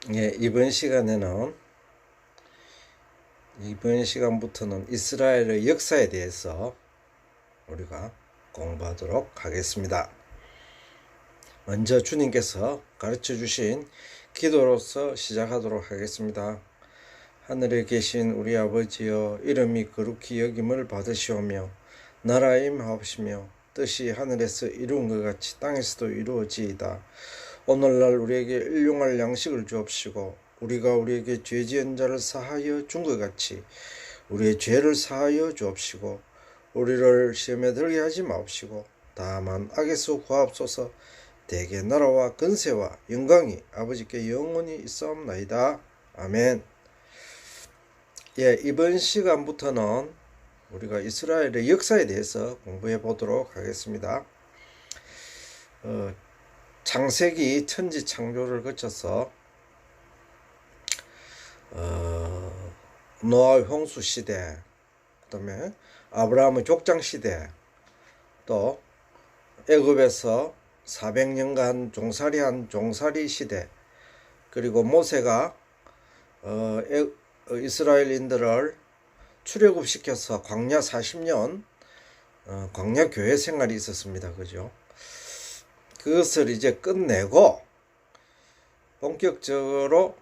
예, 이번 시간부터는 이스라엘의 역사에 대해서 우리가 공부하도록 하겠습니다. 먼저 주님께서 가르쳐 주신 기도로서 시작하도록 하겠습니다. 하늘에 계신 우리 아버지여, 이름이 거룩히 여김을 받으시오며 나라가 임하옵시며 뜻이 하늘에서 이루은 것 같이 땅에서도 이루어지이다. 오늘날 우리에게 일용할 양식을 주옵시고 우리가 우리에게 죄 지은 자를 사하여 준 것 같이 우리의 죄를 사하여 주옵시고 우리를 시험에 들게 하지 마옵시고 다만 악에서 구하옵소서. 대개 나라와 근세와 영광이 아버지께 영원히 있사옵나이다. 아멘. 예, 이번 시간부터는 우리가 이스라엘의 역사에 대해서 공부해 보도록 하겠습니다. 창세기 천지 창조를 거쳐서 노아의 홍수 시대, 그다음에 아브라함의 족장 시대, 또 애굽에서 400년간 종살이한 종살이 시대, 그리고 모세가 이스라엘인들을 출애굽시켜서 광야 40년 광야 교회 생활이 있었습니다. 그죠? 그것을 이제 끝내고 본격적으로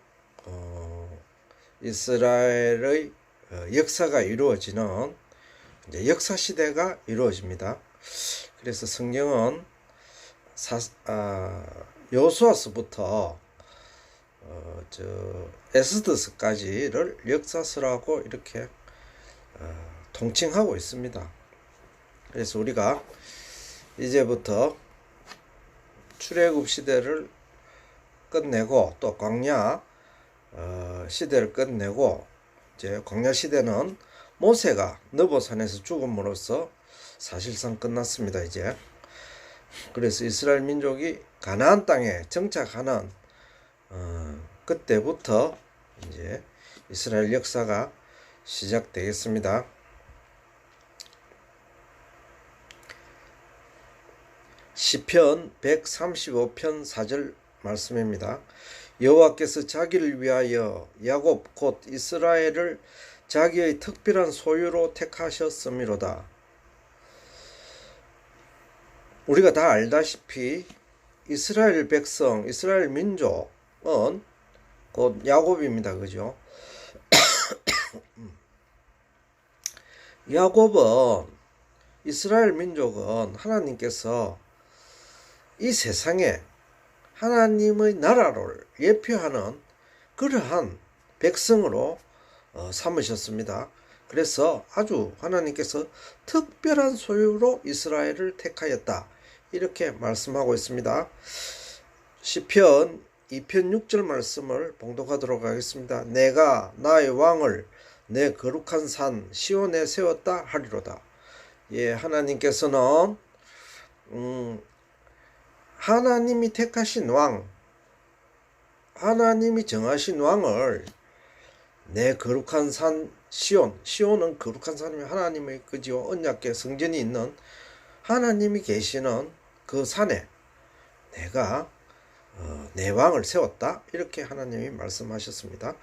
이스라엘의 역사가 이루어지는 이제 역사 시대가 이루어집니다. 그래서 성경은 여호수아서부터 에스더서까지를 역사서라고 이렇게 통칭하고 있습니다. 그래서 우리가 이제부터 출애굽 시대를 끝내고 또 광야 시대를 끝내고 이제 광야 시대는 모세가 느보산에서 죽음으로써 사실상 끝났습니다. 이제 그래서 이스라엘 민족이 가나안 땅에 정착하는 그때부터 이제 이스라엘 역사가 시작되겠습니다. 시편 135편 4절 말씀입니다. 여호와께서 자기를 위하여 야곱 곧 이스라엘을 자기의 특별한 소유로 택하셨음이로다. 우리가 다 알다시피 이스라엘 백성, 이스라엘 민족은 곧 야곱입니다. 그죠? 야곱은, 이스라엘 민족은 하나님께서 이 세상에 하나님의 나라를 예표하는 그러한 백성으로 삼으셨습니다. 그래서 아주 하나님께서 특별한 소유로 이스라엘을 택하였다, 이렇게 말씀하고 있습니다. 시편 2편 6절 말씀을 봉독하도록 하겠습니다. 내가 나의 왕을 내 거룩한 산 시온에 세웠다 하리로다. 예, 하나님께서는 하나님이 택하신 왕, 하나님이 정하신 왕을 내 거룩한 산 시온은 거룩한 산이며 하나님의 그지요 언약궤 성전이 있는 하나님이 계시는 그 산에 내가 내 왕을 세웠다, 이렇게 하나님이 말씀하셨습니다.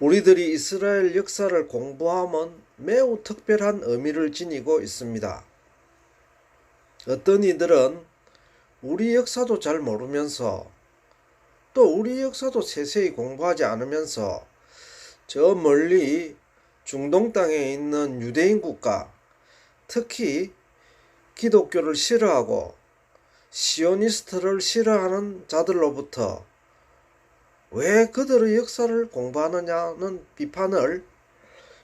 우리들이 이스라엘 역사를 공부하면 매우 특별한 의미를 지니고 있습니다. 어떤 이들은 우리 역사도 잘 모르면서 또 우리 역사도 세세히 공부하지 않으면서 저 멀리 중동 땅에 있는 유대인 국가, 특히 기독교를 싫어하고 시오니스트를 싫어하는 자들로부터 왜 그들의 역사를 공부하느냐는 비판을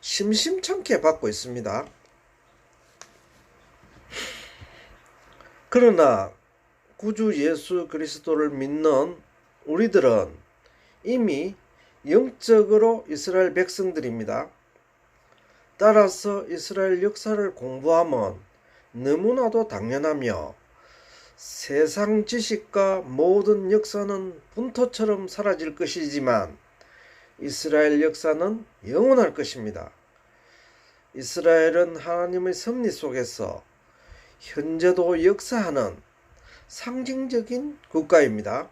심심찮게 받고 있습니다. 그러나 구주 예수 그리스도를 믿는 우리들은 이미 영적으로 이스라엘 백성들입니다. 따라서 이스라엘 역사를 공부하면 너무나도 당연하며 세상 지식과 모든 역사는 분토처럼 사라질 것이지만 이스라엘 역사는 영원할 것입니다. 이스라엘은 하나님의 섭리 속에서 현재도 역사하는 상징적인 국가입니다.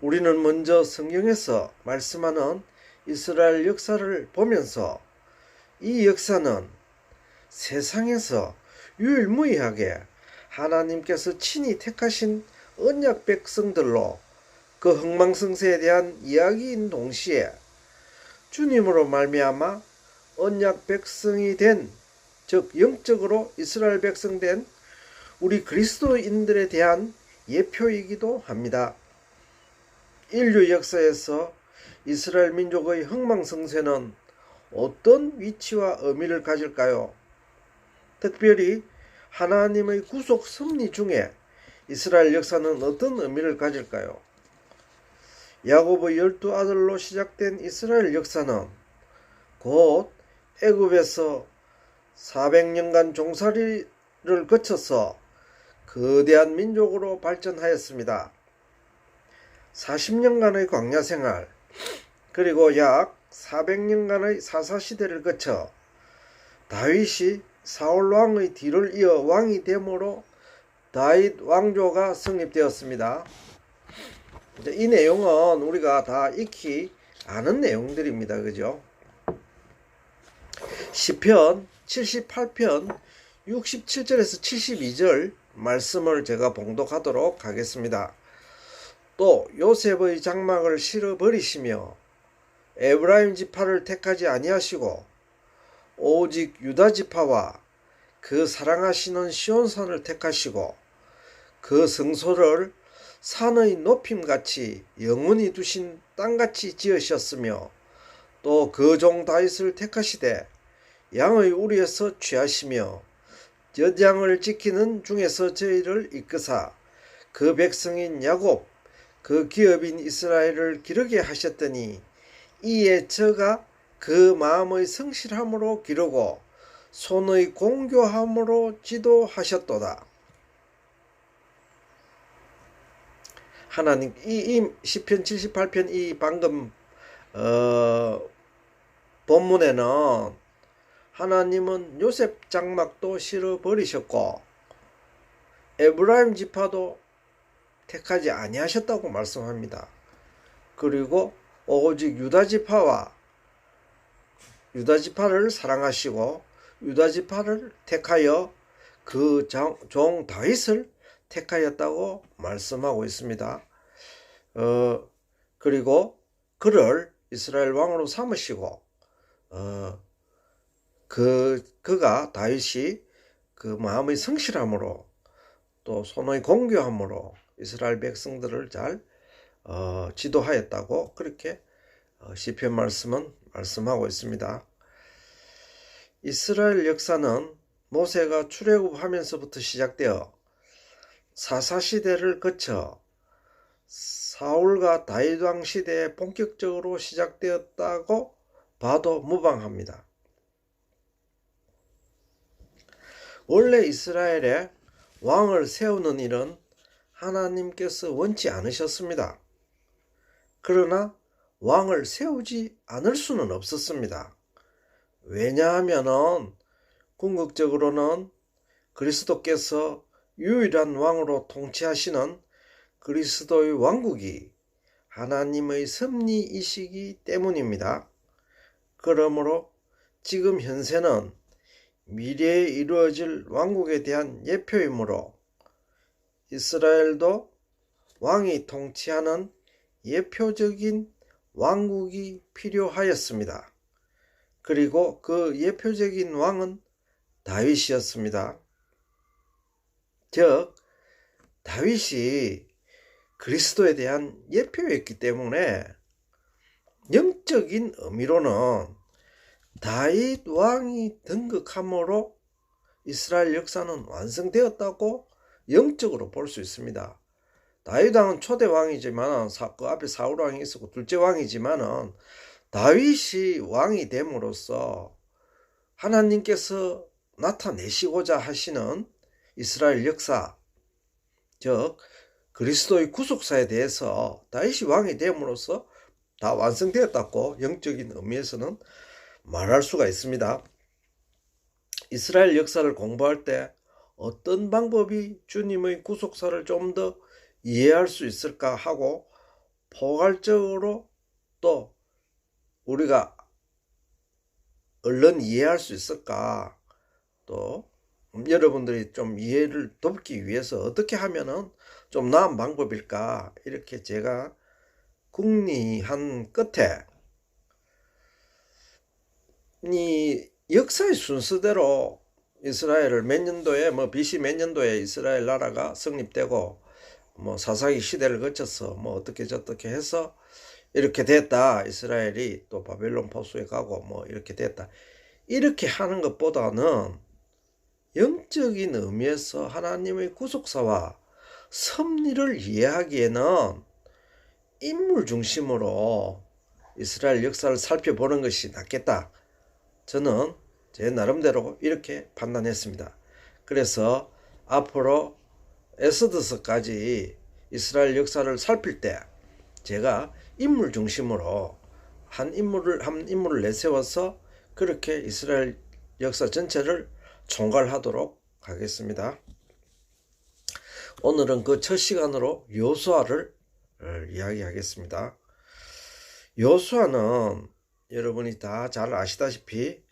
우리는 먼저 성경에서 말씀하는 이스라엘 역사를 보면서 이 역사는 세상에서 유일무이하게 하나님께서 친히 택하신 언약 백성들로 그 흥망성쇠에 대한 이야기인 동시에 주님으로 말미암아 언약 백성이 된, 즉 영적으로 이스라엘 백성 된 우리 그리스도인들에 대한 예표이기도 합니다. 인류 역사에서 이스라엘 민족의 흥망성쇠는 어떤 위치와 의미를 가질까요? 특별히 하나님의 구속 섭리 중에 이스라엘 역사는 어떤 의미를 가질까요? 야곱의 12아들로 시작된 이스라엘 역사는 곧 애굽에서 400년간 종살이를 거쳐서 거대한 민족으로 발전하였습니다. 40년간의 광야 생활, 그리고 약 400년간의 사사시대를 거쳐 다윗이 사울 왕의 뒤를 이어 왕이 됨으로 다윗 왕조가 성립되었습니다. 이 내용은 우리가 다 익히 아는 내용들입니다. 그죠? 시편 78편 67절에서 72절 말씀을 제가 봉독하도록 하겠습니다. 또 요셉의 장막을 실어버리시며 에브라임 지파를 택하지 아니하시고 오직 유다 지파와 그 사랑하시는 시온산을 택하시고 그 성소를 산의 높임같이 영원히 두신 땅같이 지으셨으며 또 그 종 다윗을 택하시되 양의 우리에서 취하시며 젖양을 지키는 중에서 저희를 이끄사 그 백성인 야곱 그 기업인 이스라엘을 기르게 하셨더니 이에 저가 그 마음의 성실함으로 기르고 손의 공교함으로 지도하셨도다. 하나님, 이 시편 78편 이 방금 본문에는 하나님은 요셉 장막도 실어버리셨고 에브라임 지파도 택하지 아니하셨다고 말씀합니다. 그리고 오직 유다 지파를 사랑하시고 유다 지파를 택하여 그 종 다윗을 택하였다고 말씀하고 있습니다. 그리고 그를 이스라엘 왕으로 삼으시고 그가 다윗이 그 마음의 성실함으로 또 손의 공교함으로 이스라엘 백성들을 잘 지도하였다고 그렇게 시편 말씀은 말씀하고 있습니다. 이스라엘 역사는 모세가 출애굽하면서부터 시작되어 사사시대를 거쳐 사울과 다윗 왕 시대에 본격적으로 시작되었다고 봐도 무방합니다. 원래 이스라엘에 왕을 세우는 일은 하나님께서 원치 않으셨습니다. 그러나 왕을 세우지 않을 수는 없었습니다. 왜냐하면 궁극적으로는 그리스도께서 유일한 왕으로 통치하시는 그리스도의 왕국이 하나님의 섭리이시기 때문입니다. 그러므로 지금 현세는 미래에 이루어질 왕국에 대한 예표이므로 이스라엘도 왕이 통치하는 예표적인 왕국이 필요하였습니다. 그리고 그 예표적인 왕은 다윗이었습니다. 즉 다윗이 그리스도에 대한 예표였기 때문에 영적인 의미로는 다윗 왕이 등극함으로 이스라엘 역사는 완성되었다고 영적으로 볼 수 있습니다. 다윗 왕은 초대 왕이지만 그 앞에 사울 왕이 있었고 둘째 왕이지만은 다윗이 왕이 됨으로써 하나님께서 나타내시고자 하시는 이스라엘 역사, 즉 그리스도의 구속사에 대해서 다윗이 왕이 됨으로써 다 완성되었다고 영적인 의미에서는 말할 수가 있습니다. 이스라엘 역사를 공부할 때 어떤 방법이 주님의 구속사를 좀 더 이해할 수 있을까 하고 포괄적으로 또 우리가 얼른 이해할 수 있을까? 또 여러분들이 좀 이해를 돕기 위해서 어떻게 하면은 좀 나은 방법일까? 이렇게 제가 궁리한 끝에 이 역사의 순서대로 이스라엘을 몇 년도에 BC 몇 년도에 이스라엘 나라가 성립되고 사사기 시대를 거쳐서 어떻게 저떻게 해서 이렇게 됐다. 이스라엘이 또 바벨론 포수에 가고 이렇게 됐다. 이렇게 하는 것보다는 영적인 의미에서 하나님의 구속사와 섭리를 이해하기에는 인물 중심으로 이스라엘 역사를 살펴보는 것이 낫겠다. 저는 제 나름대로 이렇게 판단했습니다. 그래서 앞으로 에스더서까지 이스라엘 역사를 살필 때 제가 인물 중심으로 한 인물을 내세워서 그렇게 이스라엘 역사 전체를 총괄하도록 하겠습니다. 오늘은 그 첫 시간으로 여호수아를 이야기하겠습니다. 여호수아는 여러분이 다 잘 아시다시피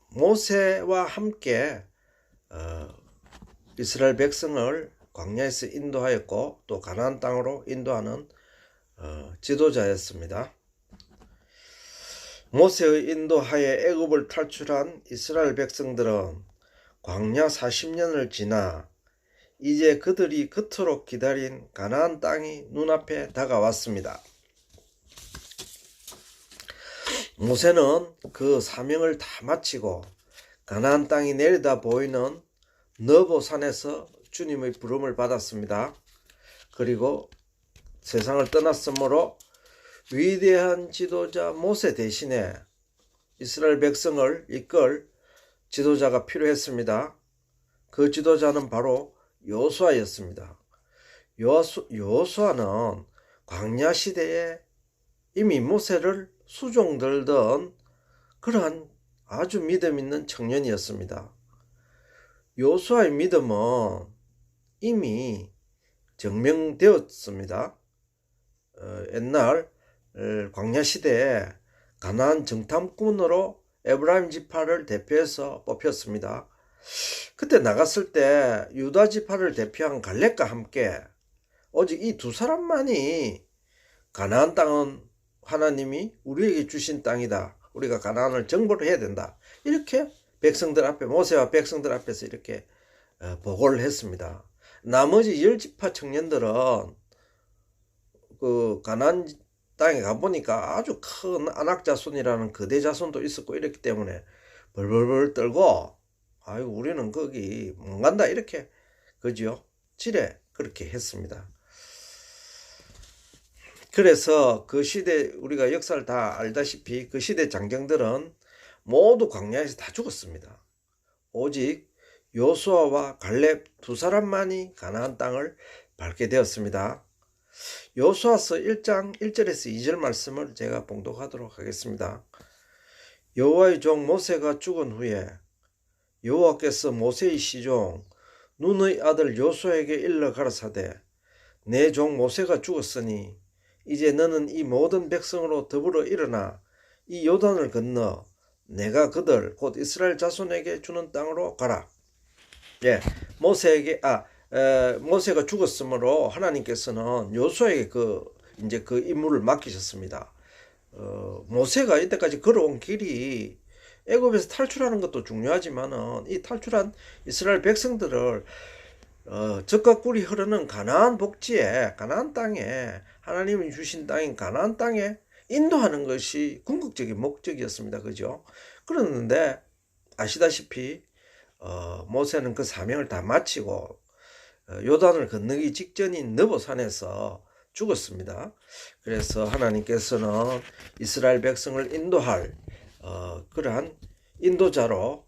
모세와 함께 이스라엘 백성을 광야에서 인도하였고 또 가나안 땅으로 인도하는 지도자였습니다. 모세의 인도하에 애굽을 탈출한 이스라엘 백성들은 광야 40년을 지나 이제 그들이 그토록 기다린 가나안 땅이 눈앞에 다가왔습니다. 모세는 그 사명을 다 마치고 가나안 땅이 내려다 보이는 너보산에서 주님의 부름을 받았습니다. 그리고 세상을 떠났으므로 위대한 지도자 모세 대신에 이스라엘 백성을 이끌 지도자가 필요했습니다. 그 지도자는 바로 여호수아였습니다. 여호수아는 광야 시대에 이미 모세를 수종들던 그러한 아주 믿음 있는 청년이었습니다. 여호수아의 믿음은 이미 증명되었습니다. 옛날 광야 시대에 가나안 정탐꾼으로 에브라임 지파를 대표해서 뽑혔습니다. 그때 나갔을 때 유다 지파를 대표한 갈렙과 함께 오직 이 두 사람만이 가나안 땅은 하나님이 우리에게 주신 땅이다. 우리가 가나안을 정복을 해야 된다. 이렇게 백성들 앞에 모세와 백성들 앞에서 이렇게 보고를 했습니다. 나머지 10지파 청년들은 그 가나안 땅에 가보니까 아주 큰 아낙 자손이라는 거대 자손도 있었고 이랬기 때문에 벌벌벌 떨고 아유 우리는 거기 못 간다 이렇게 그죠? 지레 그렇게 했습니다. 그래서 그 시대 우리가 역사를 다 알다시피 그 시대 장정들은 모두 광야에서 다 죽었습니다. 오직 여호수아와 갈렙 두 사람만이 가나안 땅을 밟게 되었습니다. 여호수아서 1장 1절에서 2절 말씀을 제가 봉독하도록 하겠습니다. 여호와의 종 모세가 죽은 후에 여호와께서 모세의 시종 눈의 아들 여호수아에게 일러 가라사대 내 종 모세가 죽었으니 이제 너는 이 모든 백성으로 더불어 일어나 이 요단을 건너 내가 그들 곧 이스라엘 자손에게 주는 땅으로 가라. 모세가 죽었으므로 하나님께서는 여호수아에게 이제 그 임무를 맡기셨습니다. 모세가 이때까지 걸어온 길이 애굽에서 탈출하는 것도 중요하지만은 이 탈출한 이스라엘 백성들을 젖과 꿀이 흐르는 가나안 복지에 가나안 땅에 하나님이 주신 땅인 가나안 땅에 인도하는 것이 궁극적인 목적이었습니다. 그죠? 그랬는데 아시다시피 모세는 그 사명을 다 마치고 요단을 건너기 직전인 너보산에서 죽었습니다. 그래서 하나님께서는 이스라엘 백성을 인도할 그러한 인도자로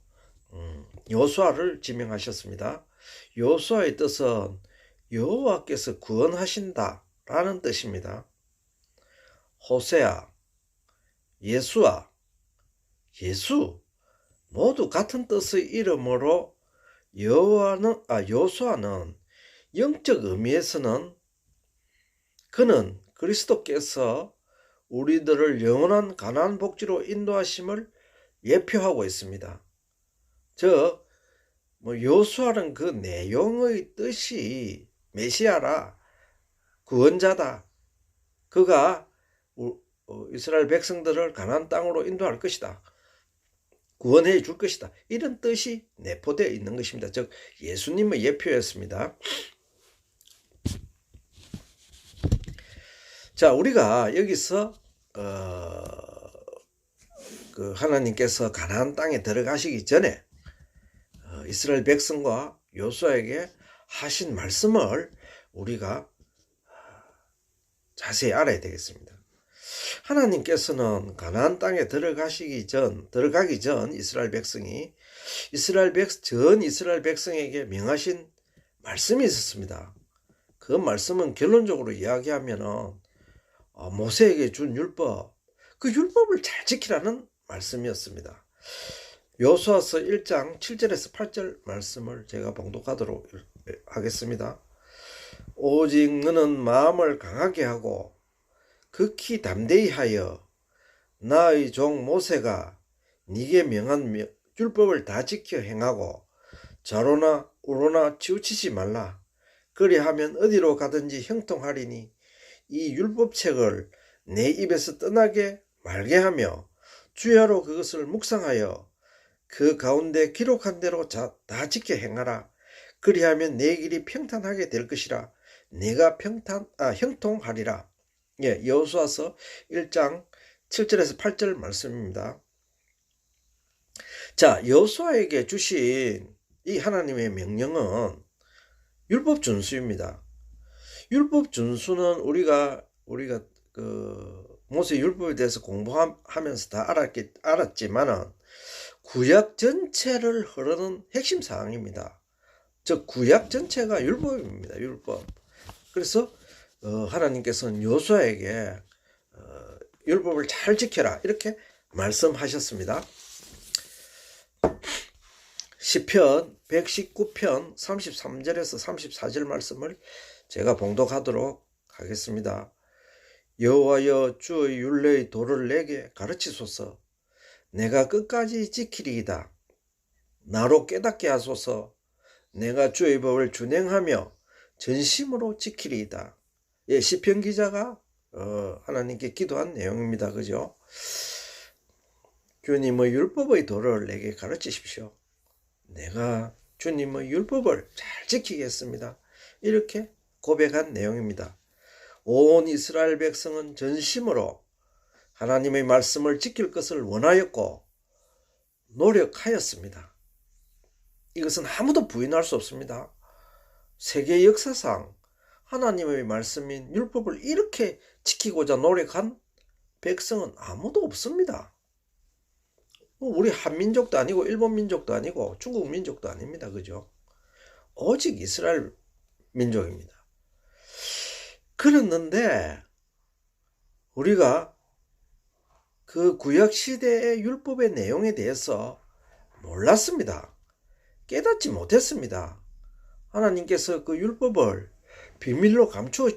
여호수아를 지명하셨습니다. 여호수아의 뜻은 여호와께서 구원하신다 라는 뜻입니다. 호세아, 예수아, 예수 모두 같은 뜻의 이름으로 여호수아는 영적 의미에서는 그는 그리스도께서 우리들을 영원한 가나안 복지로 인도하심을 예표하고 있습니다. 즉 여호수아는 그 내용의 뜻이 메시아라, 구원자다. 그가 이스라엘 백성들을 가나안 땅으로 인도할 것이다. 구원해 줄 것이다. 이런 뜻이 내포되어 있는 것입니다. 즉 예수님의 예표였습니다. 자, 우리가 여기서 그 하나님께서 가나안 땅에 들어가시기 전에 이스라엘 백성과 여호수아에게 하신 말씀을 우리가 자세히 알아야 되겠습니다. 하나님께서는 가나안 땅에 들어가기 전 이스라엘 백성에게 명하신 말씀이 있었습니다. 그 말씀은 결론적으로 이야기하면은 모세에게 준 율법, 그 율법을 잘 지키라는 말씀이었습니다. 여호수아서 1장 7절에서 8절 말씀을 제가 봉독하도록 하겠습니다. 오직 너는 마음을 강하게 하고 극히 담대히 하여 나의 종 모세가 네게 명한 율법을 다 지켜 행하고 좌로나 우로나 치우치지 말라. 그리하면 어디로 가든지 형통하리니 이 율법책을 내 입에서 떠나게 말게 하며 주야로 그것을 묵상하여 그 가운데 기록한 대로 다 지켜 행하라. 그리하면 내 길이 평탄하게 될 것이라. 내가 형통하리라. 예, 여호수아서 1장 7절에서 8절 말씀입니다. 자, 여호수아에게 주신 이 하나님의 명령은 율법 준수입니다. 율법 준수는 우리가 그 모세 율법에 대해서 공부하면서 다 알았지만은 구약 전체를 흐르는 핵심 사항입니다. 즉 구약 전체가 율법입니다. 율법. 그래서 하나님께서는 여호수아에게 율법을 잘 지켜라 이렇게 말씀하셨습니다. 시편 119편 33절에서 34절 말씀을 제가 봉독하도록 하겠습니다. 여호와여 주의 율례의 도를 내게 가르치소서. 내가 끝까지 지키리이다. 나로 깨닫게 하소서. 내가 주의 법을 준행하며 전심으로 지키리이다. 예, 시편 기자가 하나님께 기도한 내용입니다. 그죠? 주님의 율법의 도를 내게 가르치십시오. 내가 주님의 율법을 잘 지키겠습니다. 이렇게 고백한 내용입니다. 온 이스라엘 백성은 전심으로 하나님의 말씀을 지킬 것을 원하였고 노력하였습니다. 이것은 아무도 부인할 수 없습니다. 세계 역사상 하나님의 말씀인 율법을 이렇게 지키고자 노력한 백성은 아무도 없습니다. 우리 한민족도 아니고 일본 민족도 아니고 중국 민족도 아닙니다. 그죠? 오직 이스라엘 민족입니다. 그랬는데 우리가 그 구약시대의 율법의 내용에 대해서 몰랐습니다. 깨닫지 못했습니다. 하나님께서 그 율법을 비밀로 감추어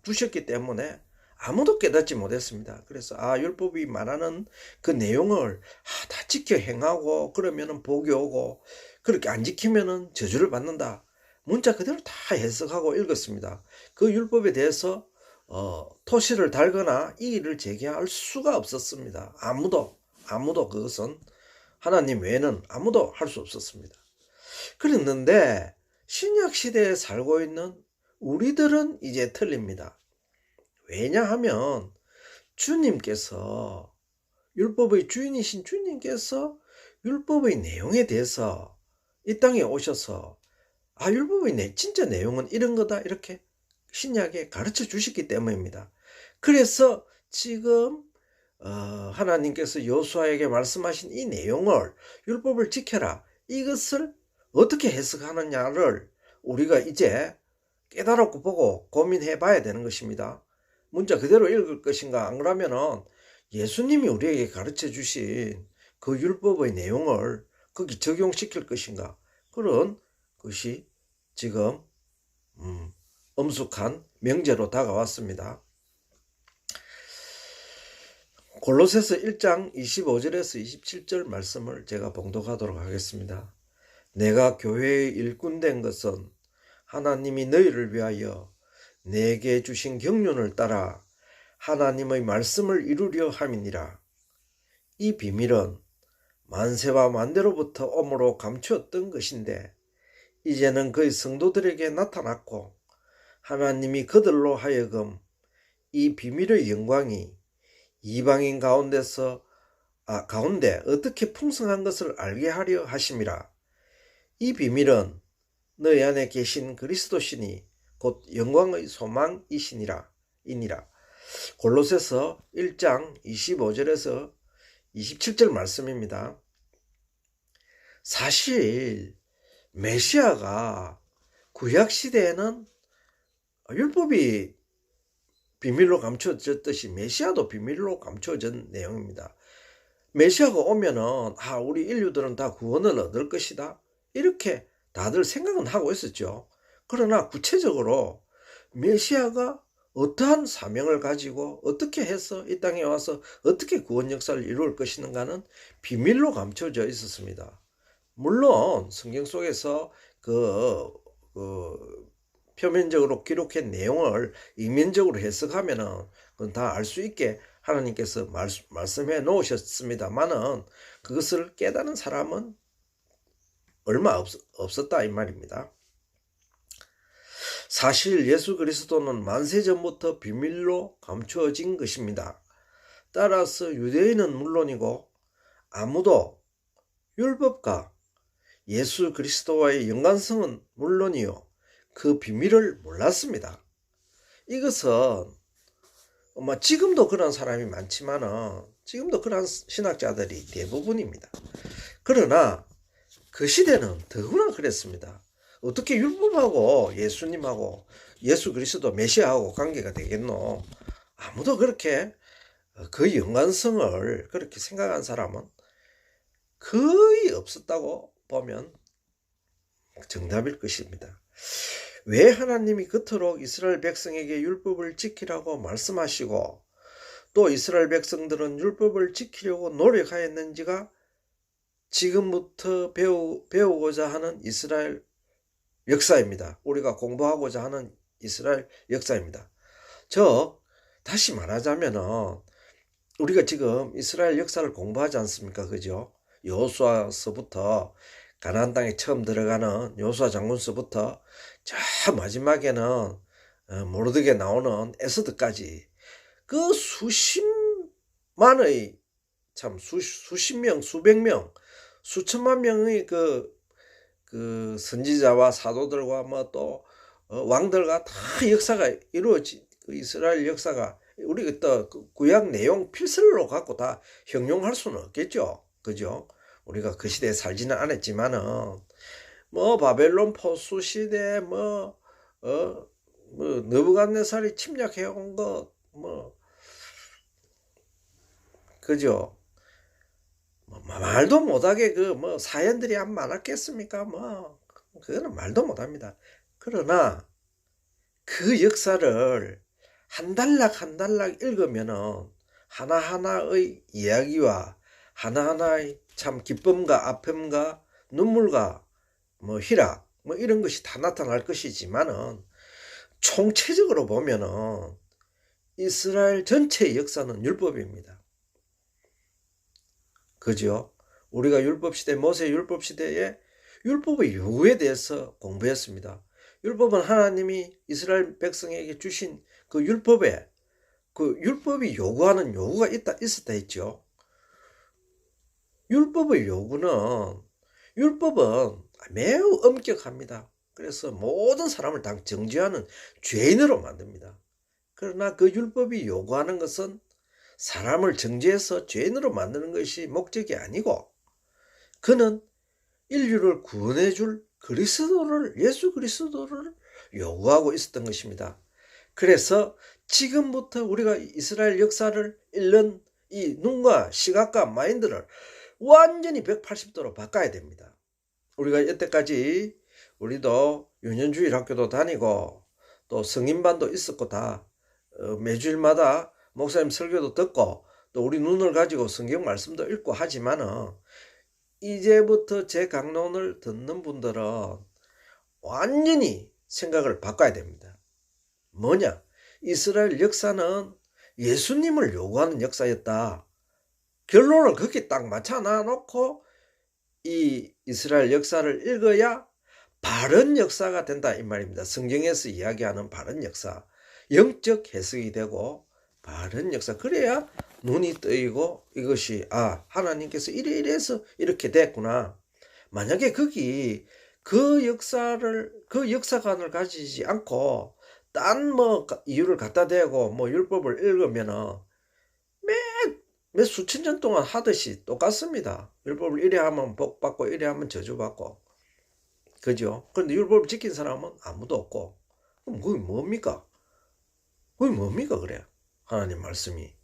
두셨기 때문에 아무도 깨닫지 못했습니다. 그래서 율법이 말하는 그 내용을 다 지켜 행하고 그러면은 복이 오고 그렇게 안 지키면은 저주를 받는다. 문자 그대로 다 해석하고 읽었습니다. 그 율법에 대해서 토시를 달거나 이의를 제기할 수가 없었습니다. 아무도 그것은 하나님 외에는 아무도 할 수 없었습니다. 그랬는데 신약 시대에 살고 있는 우리들은 이제 틀립니다. 왜냐하면 주님께서 율법의 주인이신 주님께서 율법의 내용에 대해서 이 땅에 오셔서 율법의 진짜 내용은 이런 거다 이렇게 신약에 가르쳐 주셨기 때문입니다. 그래서 지금 하나님께서 여호수아에게 말씀하신 이 내용을 율법을 지켜라 이것을 어떻게 해석하느냐를 우리가 이제 깨달았고 보고 고민해 봐야 되는 것입니다. 문자 그대로 읽을 것인가 안 그러면은 예수님이 우리에게 가르쳐 주신 그 율법의 내용을 거기 적용시킬 것인가 그런 것이 지금 엄숙한 명제로 다가왔습니다. 골로새서 1장 25절에서 27절 말씀을 제가 봉독하도록 하겠습니다. 내가 교회의 일꾼 된 것은 하나님이 너희를 위하여 내게 주신 경륜을 따라 하나님의 말씀을 이루려 함이니라. 이 비밀은 만세와 만대로부터 엄으로 감추었던 것인데 이제는 그의 성도들에게 나타났고 하나님이 그들로 하여금 이 비밀의 영광이 이방인 가운데 어떻게 풍성한 것을 알게 하려 하심이라. 이 비밀은 너희 안에 계신 그리스도시니 곧 영광의 소망이시니라. 골로새서 1장 25절에서 27절 말씀입니다. 사실 메시아가 구약시대에는 율법이 비밀로 감춰졌듯이 메시아도 비밀로 감춰진 내용입니다. 메시아가 오면은 우리 인류들은 다 구원을 얻을 것이다, 이렇게 다들 생각은 하고 있었죠. 그러나 구체적으로 메시아가 어떠한 사명을 가지고 어떻게 해서 이 땅에 와서 어떻게 구원 역사를 이룰 것인가는 비밀로 감춰져 있었습니다. 물론 성경 속에서 표면적으로 기록한 내용을 이면적으로 해석하면은 그건 다 알 수 있게 하나님께서 말씀해 놓으셨습니다만은 그것을 깨닫는 사람은 얼마 없었다 이 말입니다. 사실 예수 그리스도는 만세전부터 비밀로 감추어진 것입니다. 따라서 유대인은 물론이고 아무도 율법과 예수 그리스도와의 연관성은 물론이요 그 비밀을 몰랐습니다. 이것은 지금도 그런 사람이 많지만은 지금도 그런 신학자들이 대부분입니다. 그러나 그 시대는 더구나 그랬습니다. 어떻게 율법하고 예수님하고 예수 그리스도 메시아하고 관계가 되겠노? 아무도 그렇게 그 연관성을 그렇게 생각한 사람은 거의 없었다고 보면 정답일 것입니다. 왜 하나님이 그토록 이스라엘 백성에게 율법을 지키라고 말씀하시고 또 이스라엘 백성들은 율법을 지키려고 노력하였는지가 지금부터 배우고자 하는 이스라엘 역사입니다. 우리가 공부하고자 하는 이스라엘 역사입니다. 다시 말하자면은 우리가 지금 이스라엘 역사를 공부하지 않습니까? 그죠? 여호수아서부터 가나안 땅에 처음 들어가는 여호수아 장군서부터 저 마지막에는 모르드게 나오는 에스더까지 그 수십만의 수십 명, 수백 명, 수천만 명의 그 선지자와 사도들과 또 왕들과 다 역사가 이루어진 그 이스라엘 역사가 우리가 또 구약 내용 필설로 갖고 다 형용할 수는 없겠죠. 그죠? 우리가 그 시대에 살지는 않았지만은 바벨론 포수 시대 느부갓네살이 침략해 온 것 그죠? 말도 못하게 사연들이 안 많았겠습니까? 그거는 말도 못합니다. 그러나 그 역사를 한 단락 읽으면은 하나하나의 이야기와 하나하나의 참 기쁨과 아픔과 눈물과 희락 이런 것이 다 나타날 것이지만은 총체적으로 보면은 이스라엘 전체의 역사는 율법입니다. 그죠? 우리가 율법시대, 모세 율법시대에 율법의 요구에 대해서 공부했습니다. 율법은 하나님이 이스라엘 백성에게 주신 그 율법에 그 율법이 요구하는 요구가 있었다 했죠. 율법은 매우 엄격합니다. 그래서 모든 사람을 다 정죄하는 죄인으로 만듭니다. 그러나 그 율법이 요구하는 것은 사람을 정죄해서 죄인으로 만드는 것이 목적이 아니고 그는 인류를 구원해 줄 예수 그리스도를 요구하고 있었던 것입니다. 그래서 지금부터 우리가 이스라엘 역사를 읽는 이 눈과 시각과 마인드를 완전히 180도로 바꿔야 됩니다. 우리가 여태까지 우리도 유년주일 학교도 다니고 또 성인반도 있었고 다 매주일마다 목사님 설교도 듣고 또 우리 눈을 가지고 성경 말씀도 읽고 하지만은 이제부터 제 강론을 듣는 분들은 완전히 생각을 바꿔야 됩니다. 뭐냐? 이스라엘 역사는 예수님을 요구하는 역사였다. 결론을 그렇게 딱 맞춰놔 놓고 이 이스라엘 역사를 읽어야 바른 역사가 된다 이 말입니다. 성경에서 이야기하는 바른 역사, 영적 해석이 되고 바른 역사, 그래야 눈이 뜨이고 이것이 하나님께서 이래서 이렇게 됐구나. 만약에 거기 그 역사관을 가지지 않고 딴 이유를 갖다 대고 율법을 읽으면은 몇 수천 년 동안 하듯이 똑같습니다. 율법을 이래 하면 복 받고 이래 하면 저주 받고, 그죠? 그런데 율법을 지킨 사람은 아무도 없고, 그럼 그게 뭡니까? 그게 뭡니까 그래? 하나님 말씀이.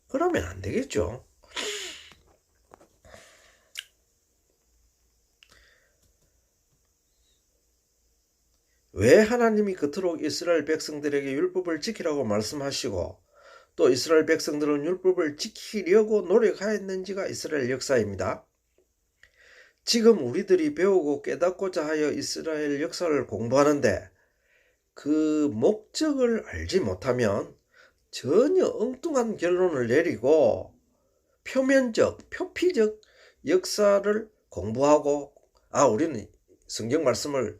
그러면 안 되겠죠. 왜 하나님이 그토록 이스라엘 백성들에게 율법을 지키라고 말씀하시고 또 이스라엘 백성들은 율법을 지키려고 노력하였는지가 이스라엘 역사입니다. 지금 우리들이 배우고 깨닫고자 하여 이스라엘 역사를 공부하는데 그 목적을 알지 못하면 전혀 엉뚱한 결론을 내리고 표면적, 표피적 역사를 공부하고 우리는 성경 말씀을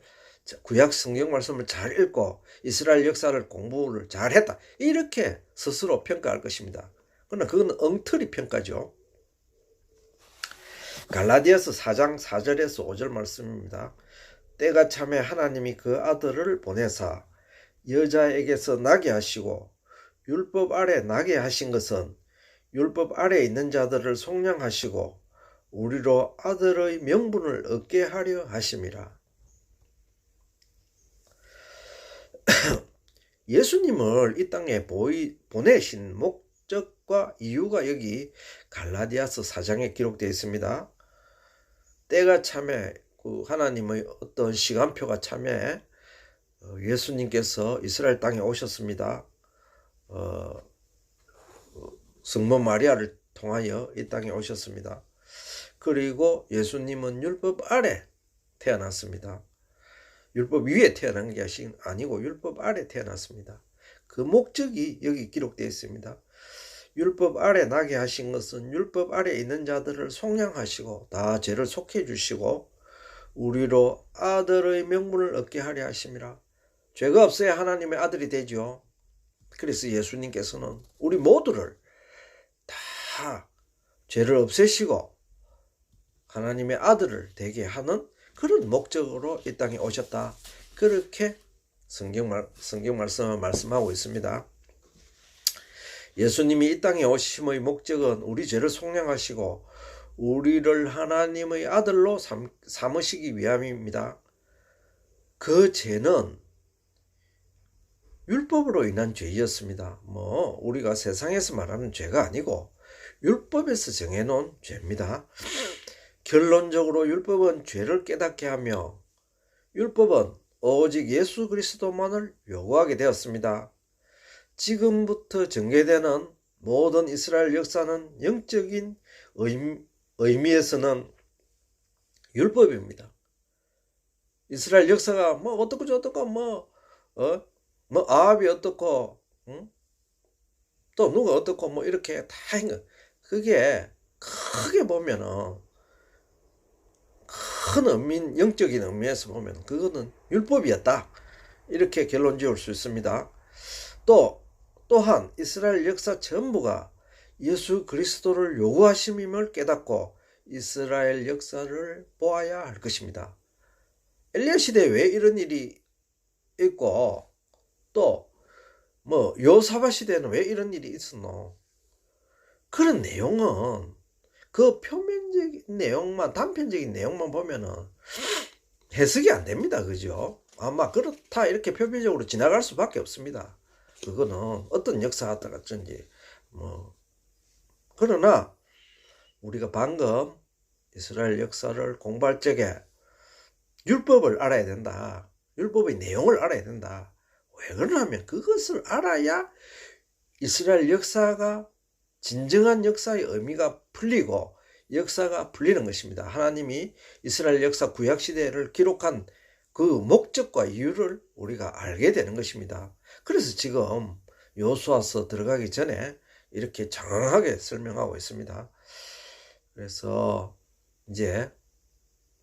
구약 성경 말씀을 잘 읽고 이스라엘 역사를 공부를 잘했다 이렇게 스스로 평가할 것입니다. 그러나 그건 엉터리 평가죠. 갈라디아서 4장 4절에서 5절 말씀입니다. 때가 참에 하나님이 그 아들을 보내사 여자에게서 나게 하시고 율법 아래 나게 하신 것은 율법 아래 있는 자들을 속량하시고 우리로 아들의 명분을 얻게 하려 하심이라. 예수님을 이 땅에 보내신 목적과 이유가 여기 갈라디아서 4장에 기록되어 있습니다. 때가 참에 하나님의 어떤 시간표가 참에 예수님께서 이스라엘 땅에 오셨습니다. 성모 마리아를 통하여 이 땅에 오셨습니다. 그리고 예수님은 율법 아래 태어났습니다. 율법 위에 태어난 게 아니고 율법 아래 태어났습니다. 그 목적이 여기 기록되어 있습니다. 율법 아래 나게 하신 것은 율법 아래 있는 자들을 속량하시고 다 죄를 속해 주시고 우리로 아들의 명분을 얻게 하려 하심이라. 죄가 없어야 하나님의 아들이 되죠. 그래서 예수님께서는 우리 모두를 다 죄를 없애시고 하나님의 아들을 되게 하는 그런 목적으로 이 땅에 오셨다. 그렇게 성경 말씀을 말씀하고 있습니다. 예수님이 이 땅에 오심의 목적은 우리 죄를 속량하시고 우리를 하나님의 아들로 삼으시기 위함입니다. 그 죄는 율법으로 인한 죄였습니다. 우리가 세상에서 말하는 죄가 아니고 율법에서 정해놓은 죄입니다. 결론적으로 율법은 죄를 깨닫게 하며 율법은 오직 예수 그리스도만을 요구하게 되었습니다. 지금부터 전개되는 모든 이스라엘 역사는 영적인 의미에서는 율법입니다. 이스라엘 역사가 어떻고 저떻고 아합이 어떻고 또 누가 어떻고 이렇게 다 한 거. 그게 크게 보면은 큰 영적인 의미에서 보면 그거는 율법이었다. 이렇게 결론 지을 수 있습니다. 또한 이스라엘 역사 전부가 예수 그리스도를 요구하심임을 깨닫고 이스라엘 역사를 보아야 할 것입니다. 엘리야 시대에 왜 이런 일이 있고 또 요사바 시대에는 왜 이런 일이 있었노? 그런 내용은 그 표면적인 내용만, 단편적인 내용만 보면은 해석이 안 됩니다. 그죠? 아마 그렇다 이렇게 표면적으로 지나갈 수밖에 없습니다. 그거는 어떤 역사가 같은지 그러나 우리가 방금 이스라엘 역사를 공부할 적에 율법을 알아야 된다. 율법의 내용을 알아야 된다. 왜 그러냐면 그것을 알아야 이스라엘 역사가 진정한 역사의 의미가 풀리고 역사가 풀리는 것입니다. 하나님이 이스라엘 역사 구약시대를 기록한 그 목적과 이유를 우리가 알게 되는 것입니다. 그래서 지금 여호수아서 들어가기 전에 이렇게 장황하게 설명하고 있습니다. 그래서 이제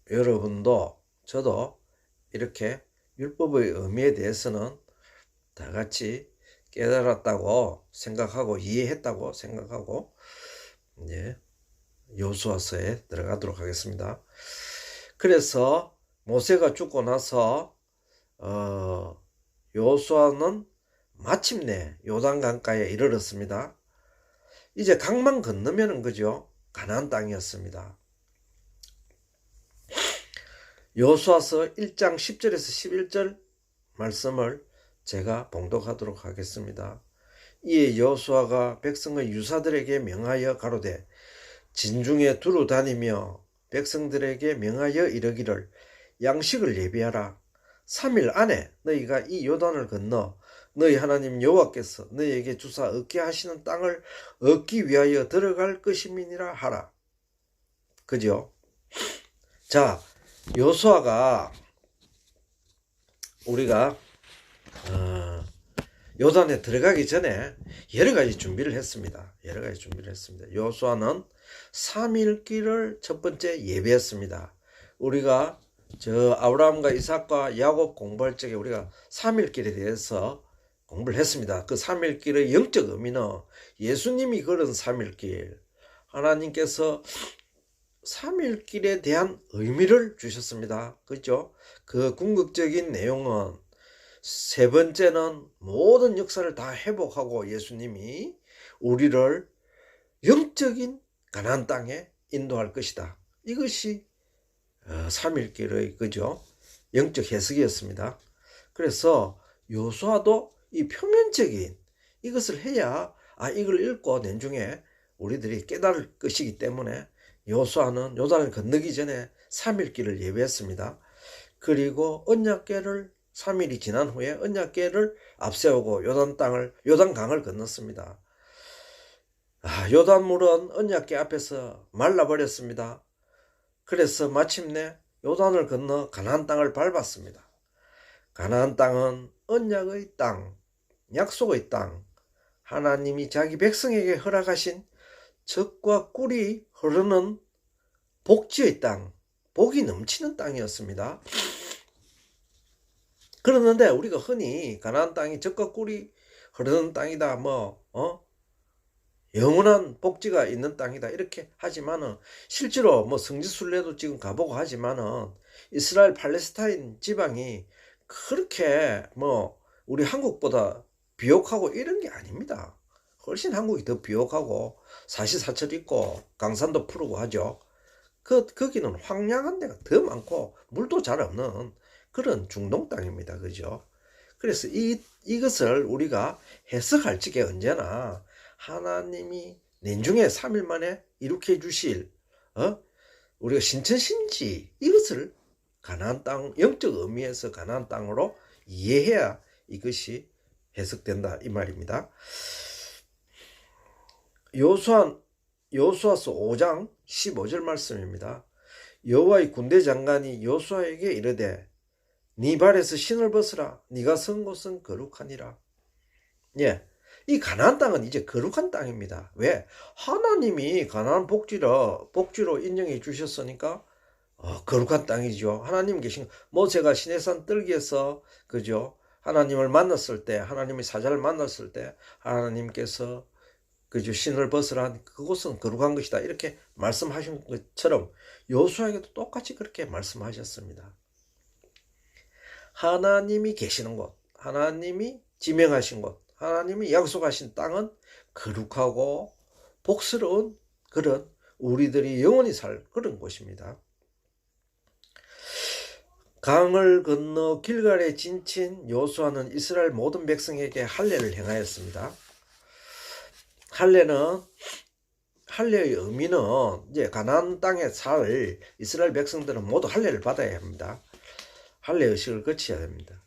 여러분도 저도 이렇게 율법의 의미에 대해서는 다 같이 깨달았다고 생각하고 이해했다고 생각하고 이제 여호수아서에 들어가도록 하겠습니다. 그래서 모세가 죽고 나서 여호수아는 마침내 요단강가에 이르렀습니다. 이제 강만 건너면은 그죠? 가나안 땅이었습니다. 여호수아서 1장 10절에서 11절 말씀을 제가 봉독하도록 하겠습니다. 이에 여호수아가 백성의 유사들에게 명하여 가로되 진중에 두루 다니며 백성들에게 명하여 이르기를 양식을 예비하라. 3일 안에 너희가 이 요단을 건너 너희 하나님 여호와께서 너희에게 주사 얻게 하시는 땅을 얻기 위하여 들어갈 것임이니라 하라. 그죠? 자, 여호수아가 우리가 요단에 들어가기 전에 여러 가지 준비를 했습니다. 여호수아는 3일 길을 첫 번째 예배했습니다. 우리가 저 아브라함과 이삭과 야곱 공부할 적에 우리가 3일 길에 대해서 공부를 했습니다. 그 3일 길의 영적 의미는 예수님이 걸은 3일 길, 하나님께서 3일 길에 대한 의미를 주셨습니다. 그렇죠? 그 궁극적인 내용은 세 번째는 모든 역사를 다 회복하고 예수님이 우리를 영적인 가나안 땅에 인도할 것이다. 이것이 3일길의 그죠? 영적 해석이었습니다. 그래서 여호수아도 이 표면적인 이것을 해야 이걸 읽고 내중에 우리들이 깨달을 것이기 때문에 여호수아는 요단을 건너기 전에 3일길을 예배했습니다. 그리고 언약궤를 3일이 지난 후에 언약궤를 앞세우고 요단강을 건넜습니다. 요단물은 언약궤 앞에서 말라버렸습니다. 그래서 마침내 요단을 건너 가나안 땅을 밟았습니다. 가나안 땅은 언약의 땅, 약속의 땅, 하나님이 자기 백성에게 허락하신 젖과 꿀이 흐르는 복지의 땅, 복이 넘치는 땅이었습니다. 그러는데 우리가 흔히 가나안 땅이 젖과 꿀이 흐르는 땅이다, 영원한 복지가 있는 땅이다 이렇게 하지만은 실제로 성지순례도 지금 가보고 하지만은 이스라엘 팔레스타인 지방이 그렇게 우리 한국보다 비옥하고 이런 게 아닙니다. 훨씬 한국이 더 비옥하고 사시사철 있고 강산도 푸르고 하죠. 거기는 황량한 데가 더 많고 물도 잘 없는 그런 중동 땅입니다. 그죠? 그래서 이것을 우리가 해석할 적에 언제나 하나님이 내중에 3일 만에 이룩해 주실 우리가 신천신지 이것을 가나안 땅 영적 의미에서 가나안 땅으로 이해해야 이것이 해석된다 이 말입니다. 여호수아서 5장 15절 말씀입니다. 여호와의 군대 장관이 여호수아에게 이르되 네 발에서 신을 벗으라. 네가 선 곳은 거룩하니라. 예, 이 가나안 땅은 이제 거룩한 땅입니다. 왜? 하나님이 가나안 복지로 인정해 주셨으니까 거룩한 땅이죠. 하나님 계신 모세가 시내산 뜰기에서 그죠? 하나님을 만났을 때, 하나님의 사자를 만났을 때 하나님께서 그죠? 신을 벗으라. 그곳은 거룩한 것이다. 이렇게 말씀하신 것처럼 여호수아에게도 똑같이 그렇게 말씀하셨습니다. 하나님이 계시는 곳, 하나님이 지명하신 곳, 하나님이 약속하신 땅은 거룩하고 복스러운 그런 우리들이 영원히 살 그런 곳입니다. 강을 건너 길갈에 진친 여호수아는 이스라엘 모든 백성에게 할례를 행하였습니다. 할례의 의미는 이제 가나안 땅에 살 이스라엘 백성들은 모두 할례를 받아야 합니다. 할례 의식을 거쳐야 됩니다.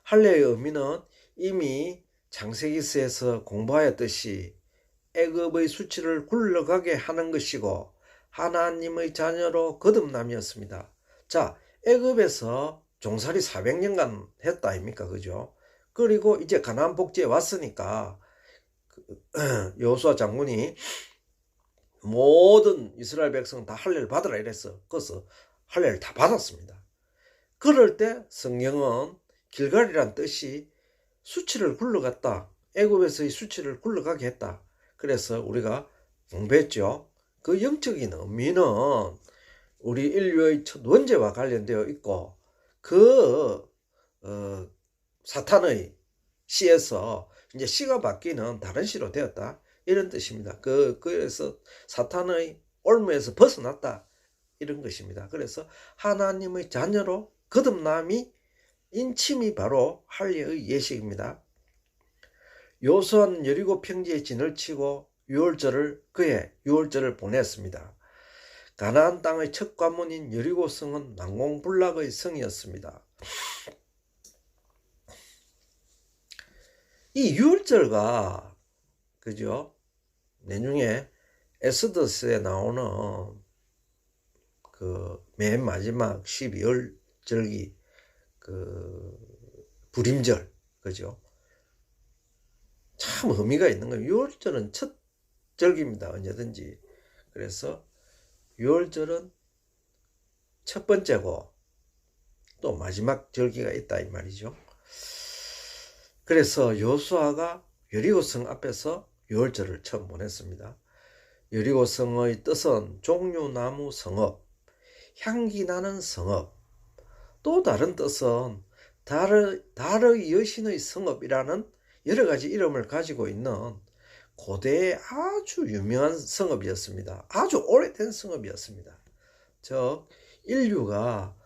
할례의 의미는 이미 창세기서에서 공부하였듯이 애굽의 수치를 굴러가게 하는 것이고 하나님의 자녀로 거듭남이었습니다. 자, 애굽에서 종살이 400년간 했다 아닙니까? 그죠? 그리고 이제 가나안 복지에 왔으니까 여호수아 장군이 모든 이스라엘 백성 다 할례를 받으라 이랬어. 그래서 할례를 다 받았습니다. 그럴 때 성경은 길갈이란 뜻이 수치를 굴러갔다. 애굽에서의 수치를 굴러가게 했다. 그래서 우리가 공부했죠. 그 영적인 의미는 우리 인류의 첫 원죄와 관련되어 있고 그 사탄의 씨에서 이제 씨가 바뀌는 다른 씨로 되었다. 이런 뜻입니다. 그래서 사탄의 올무에서 벗어났다. 이런 것입니다. 그래서 하나님의 자녀로 거듭남이 인침이 바로 할례의 예식입니다. 요수아는 여리고 평지에 진을 치고 그의 유월절을 보냈습니다. 가나안 땅의 첫 관문인 여리고성은 난공불락의 성이었습니다. 이 유월절과 그죠? 내중에 에스더스에 나오는 그 맨 마지막 12월 절기 그 불임절 그죠? 참 의미가 있는 거예요. 유월절은 첫 절기입니다. 언제든지. 그래서 유월절은 첫 번째고 또 마지막 절기가 있다 이 말이죠. 그래서 여호수아가 여리고성 앞에서 유월절을 처음 보냈습니다. 여리고성의 뜻은 종류나무 성읍, 향기 나는 성읍, 또 다른 뜻은 달의 여신의 성읍이라는 여러 가지 이름을 가지고 있는 고대의 아주 유명한 성읍이었습니다. 아주 오래된 성읍이었습니다. 즉 인류가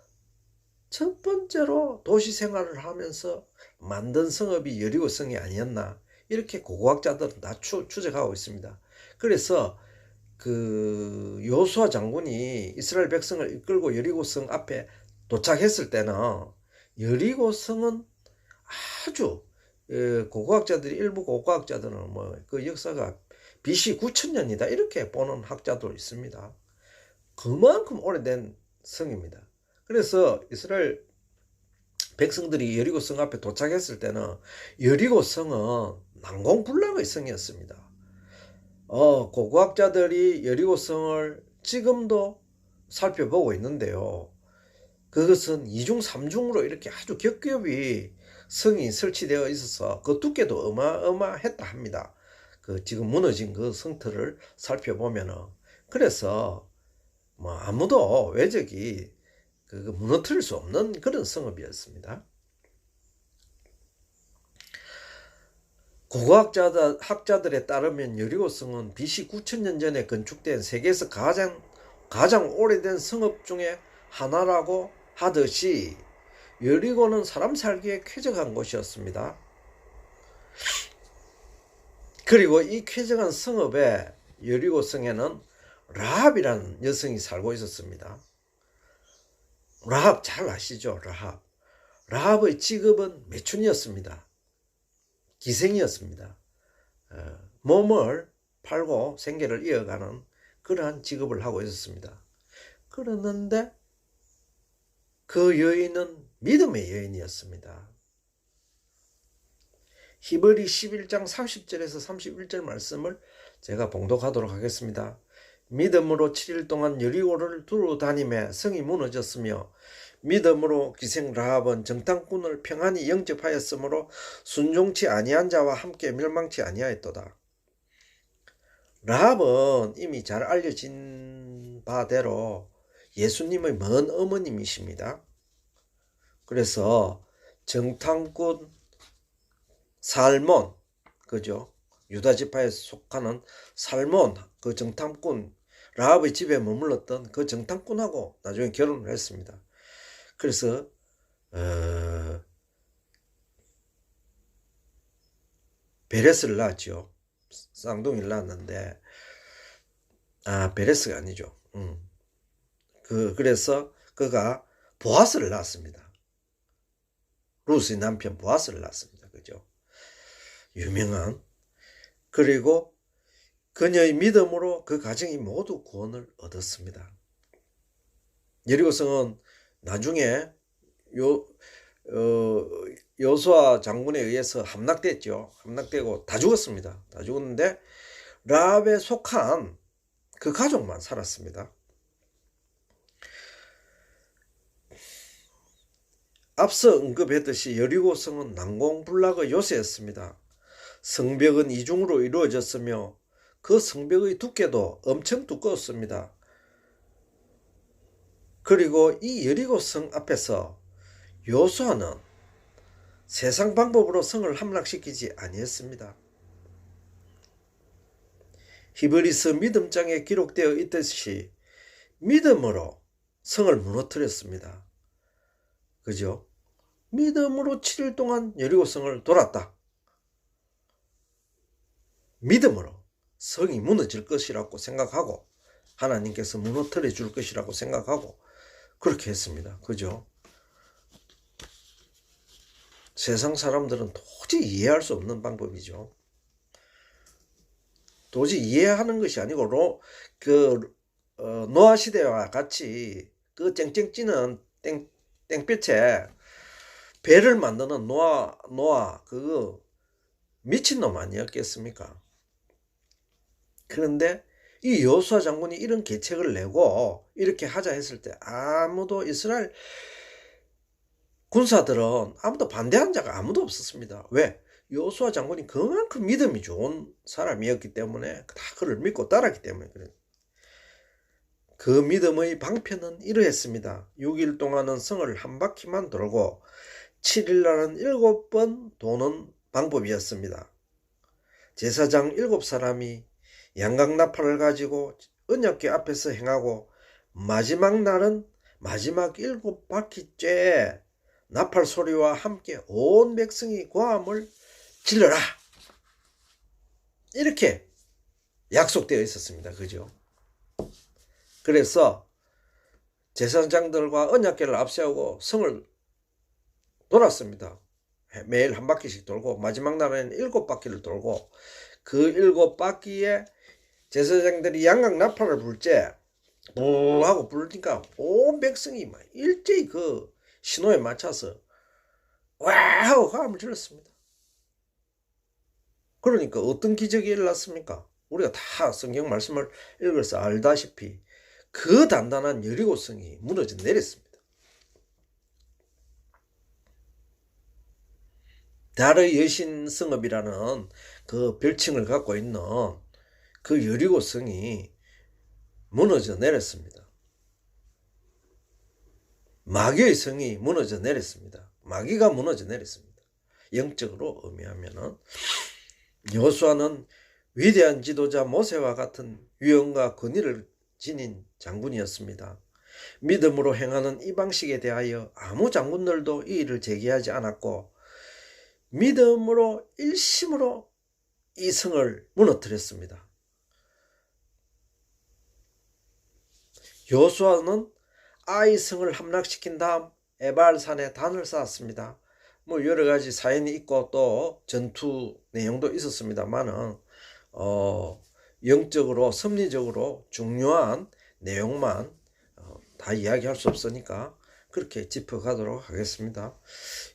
첫 번째로 도시 생활을 하면서 만든 성읍이 여리고성이 아니었나 이렇게 고고학자들은 다 추적하고 있습니다. 그래서 그 여호수아 장군이 이스라엘 백성을 이끌고 여리고성 앞에 도착했을 때는 여리고성은 아주 고고학자들이 일부 고고학자들은 뭐 그 역사가 BC 9000년이다 이렇게 보는 학자도 있습니다. 그만큼 오래된 성입니다. 그래서 이스라엘 백성들이 여리고성 앞에 도착했을 때는 여리고성은 난공불락의 성이었습니다. 고고학자들이 여리고성을 지금도 살펴보고 있는데요. 그것은 2중 3중으로 이렇게 아주 겹겹이 성이 설치되어 있어서 그 두께도 어마어마했다 합니다. 그 지금 무너진 그 성틀을 살펴보면은 그래서 뭐 아무도 외적이 그 무너뜨릴 수 없는 그런 성읍이었습니다. 학자들에 따르면 여리고성은 BC 9000년 전에 건축된 세계에서 가장 오래된 성읍 중에 하나라고 하듯이 여리고는 사람 살기에 쾌적한 곳이었습니다. 그리고 이 쾌적한 성읍에 여리고성에는 라합이라는 여성이 살고 있었습니다. 라합 잘 아시죠? 라합의 직업은 매춘이었습니다. 기생이었습니다. 몸을 팔고 생계를 이어가는 그러한 직업을 하고 있었습니다. 그랬는데 그 여인은 믿음의 여인이었습니다. 히브리 11장 30절에서 31절 말씀을 제가 봉독하도록 하겠습니다. 믿음으로 7일 동안 여리고를 두루 다니며 성이 무너졌으며 믿음으로 기생 라합은 정탐꾼을 평안히 영접하였으므로 순종치 아니한 자와 함께 멸망치 아니하였도다. 라합은 이미 잘 알려진 바대로 예수님의 먼 어머님이십니다. 그래서 정탐꾼 살몬, 그죠? 유다 지파에 속하는 살몬, 그 정탐꾼, 라합의 집에 머물렀던 그 정탐꾼하고 나중에 결혼을 했습니다. 그래서 베레스를 낳았죠. 쌍둥이를 낳았는데 베레스가 아니죠. 그래서 그가 보아스를 낳았습니다. 루스의 남편 보아스를 낳았습니다. 그죠? 유명한, 그리고 그녀의 믿음으로 그 가정이 모두 구원을 얻었습니다. 여리고성은 나중에 여호수아 장군에 의해서 함락됐죠. 함락되고 다 죽었습니다. 다 죽었는데 라합에 속한 그 가족만 살았습니다. 앞서 언급했듯이 여리고성은 난공불락의 요새였습니다. 성벽은 이중으로 이루어졌으며 그 성벽의 두께도 엄청 두꺼웠습니다. 그리고 이 여리고성 앞에서 여호수아는 세상 방법으로 성을 함락시키지 아니했습니다. 히브리서 믿음장에 기록되어 있듯이 믿음으로 성을 무너뜨렸습니다. 그죠? 믿음으로 7일 동안 여리고성을 돌았다. 믿음으로 성이 무너질 것이라고 생각하고 하나님께서 무너뜨려 줄 것이라고 생각하고 그렇게 했습니다. 그죠? 세상 사람들은 도저히 이해할 수 없는 방법이죠. 도저히 이해하는 것이 아니고 노아 시대와 같이 그 쨍쨍 찌는 땡볕에 배를 만드는 노아 그 미친놈 아니었겠습니까? 그런데 이 여호수아 장군이 이런 계책을 내고 이렇게 하자 했을 때 아무도 이스라엘 군사들은 아무도 반대한 자가 아무도 없었습니다. 왜? 여호수아 장군이 그만큼 믿음이 좋은 사람이었기 때문에 다 그를 믿고 따랐기 때문에 그래요. 그 믿음의 방편은 이러했습니다. 6일 동안은 성을 한 바퀴만 돌고 7일날은 7번 도는 방법이었습니다. 제사장 7사람이 양각나팔을 가지고 언약궤 앞에서 행하고 마지막 날은 마지막 7바퀴째 나팔 소리와 함께 온 백성이 고함을 질러라. 이렇게 약속되어 있었습니다. 그죠? 그래서 제사장들과 언약궤를 앞세우고 성을 돌았습니다. 매일 한 바퀴씩 돌고 마지막 날에는 7바퀴를 돌고 그 7바퀴에 제사장들이 양각 나팔을 불 때 부 하고 부르니까 온 백성이 막 일제히 그 신호에 맞춰서 와 하고 화음을 질렀습니다. 그러니까 어떤 기적이 일어났습니까? 우리가 다 성경 말씀을 읽어서 알다시피 그 단단한 여리고성이 무너져 내렸습니다. 달의 여신 성읍이라는 그 별칭을 갖고 있는 그 여리고성이 무너져 내렸습니다. 마귀의 성이 무너져 내렸습니다. 마귀가 무너져 내렸습니다. 영적으로 의미하면은 여호수아는 위대한 지도자 모세와 같은 위엄과 권위를 지닌 장군이었습니다. 믿음으로 행하는 이 방식에 대하여 아무 장군들도 이의를 제기하지 않았고 믿음으로 일심으로 이 성을 무너뜨렸습니다. 여호수아는 아이 성을 함락시킨 다음 에발산에 단을 쌓았습니다. 뭐 여러 가지 사연이 있고 또 전투 내용도 있었습니다만은 영적으로 섭리적으로 중요한 내용만 다 이야기할 수 없으니까 그렇게 짚어가도록 하겠습니다.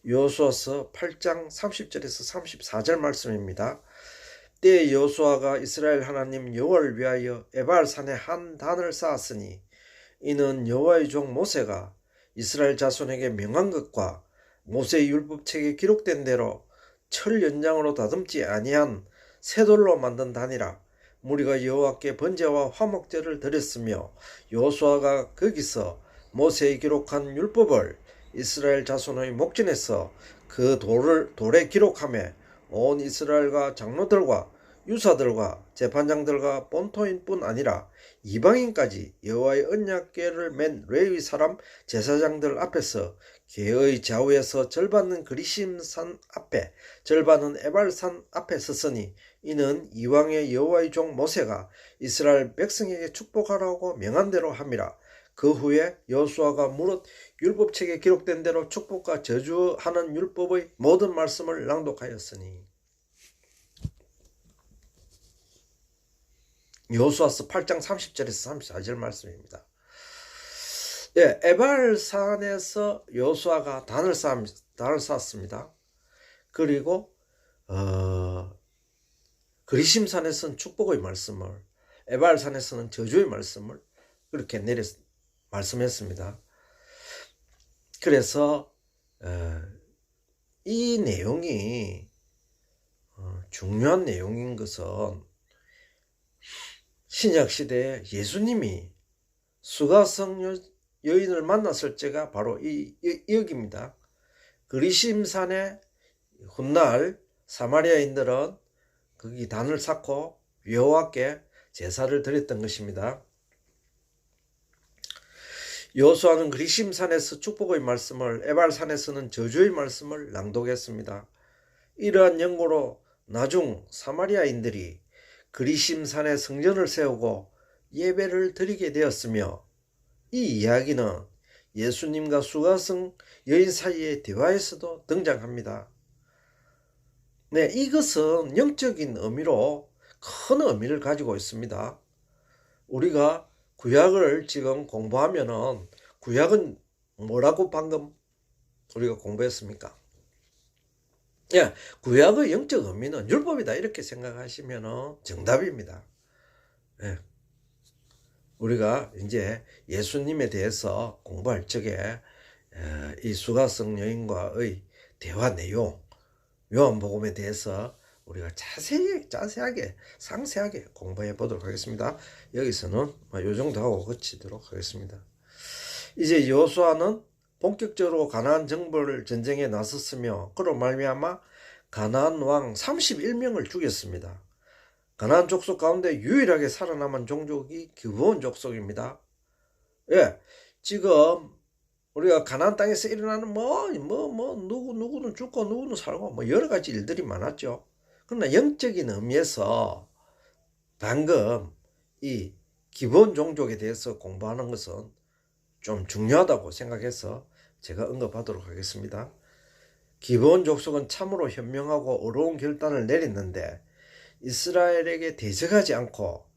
여호수아서 8장 30절에서 34절 말씀입니다. 때에 여호수아가 이스라엘 하나님 여호와를 위하여 에발산에 한 단을 쌓았으니 이는 여호와의 종 모세가 이스라엘 자손에게 명한 것과 모세의 율법책에 기록된 대로 철 연장으로 다듬지 아니한 쇠돌로 만든 단이라. 무리가 여호와께 번제와 화목제를 드렸으며 여호수아가 거기서 모세의 기록한 율법을 이스라엘 자손의 목전에서 그 돌에 기록하며 온 이스라엘과 장로들과 유사들과 재판장들과 본토인뿐 아니라 이방인까지 여호와의 언약궤를 맨 레위 사람 제사장들 앞에서 궤의 좌우에서 절반은 그리심산 앞에 절반은 에발산 앞에 섰으니 이는 이왕의 여호와의 종 모세가 이스라엘 백성에게 축복하라고 명한 대로 함이라. 그 후에 여호수아가 무릇 율법책에 기록된 대로 축복과 저주하는 율법의 모든 말씀을 낭독하였으니. 여호수아서 8장 30절에서 34절 말씀입니다. 예, 에발산에서 여호수아가 단을 쌓았습니다. 그리고 그리심산에서는 축복의 말씀을, 에발산에서는 저주의 말씀을 그렇게 말씀했습니다. 그래서 이 내용이 중요한 내용인 것은 신약시대에 예수님이 수가성 여인을 만났을 때가 바로 여기입니다. 그리심산의 훗날 사마리아인들은 거기 단을 쌓고 여호와께 제사를 드렸던 것입니다. 여호수아는 그리심산에서 축복의 말씀을, 에발산에서는 저주의 말씀을 낭독했습니다. 이러한 연고로 나중 사마리아인들이 그리심산에 성전을 세우고 예배를 드리게 되었으며, 이 이야기는 예수님과 수가성 여인 사이의 대화에서도 등장합니다. 네, 이것은 영적인 의미로 큰 의미를 가지고 있습니다. 우리가 구약을 지금 공부하면은, 구약은 뭐라고 방금 우리가 공부했습니까? 예, 구약의 영적 의미는 율법이다 이렇게 생각하시면은 정답입니다. 예. 우리가 이제 예수님에 대해서 공부할 적에 이 수가성 여인과의 대화 내용, 요한복음에 대해서 우리가 자세하게 상세하게 공부해 보도록 하겠습니다. 여기서는 요 정도 하고 그치도록 하겠습니다. 이제 여호수아는 본격적으로 가나안 정벌 전쟁에 나섰으며, 그로 말미암아 가나안 왕 31명을 죽였습니다. 가나안 족속 가운데 유일하게 살아남은 종족이 기브온 족속입니다. 예, 지금 우리가 가나안 땅에서 일어나는 누구는 죽고 누구는 살고 여러 가지 일들이 많았죠. 그러나 영적인 의미에서 방금 이 기브온 종족에 대해서 공부하는 것은 좀 중요하다고 생각해서 제가 언급하도록 하겠습니다. 기브온 족속은 참으로 현명하고 어려운 결단을 내렸는데 이스라엘에게 대적하지 않고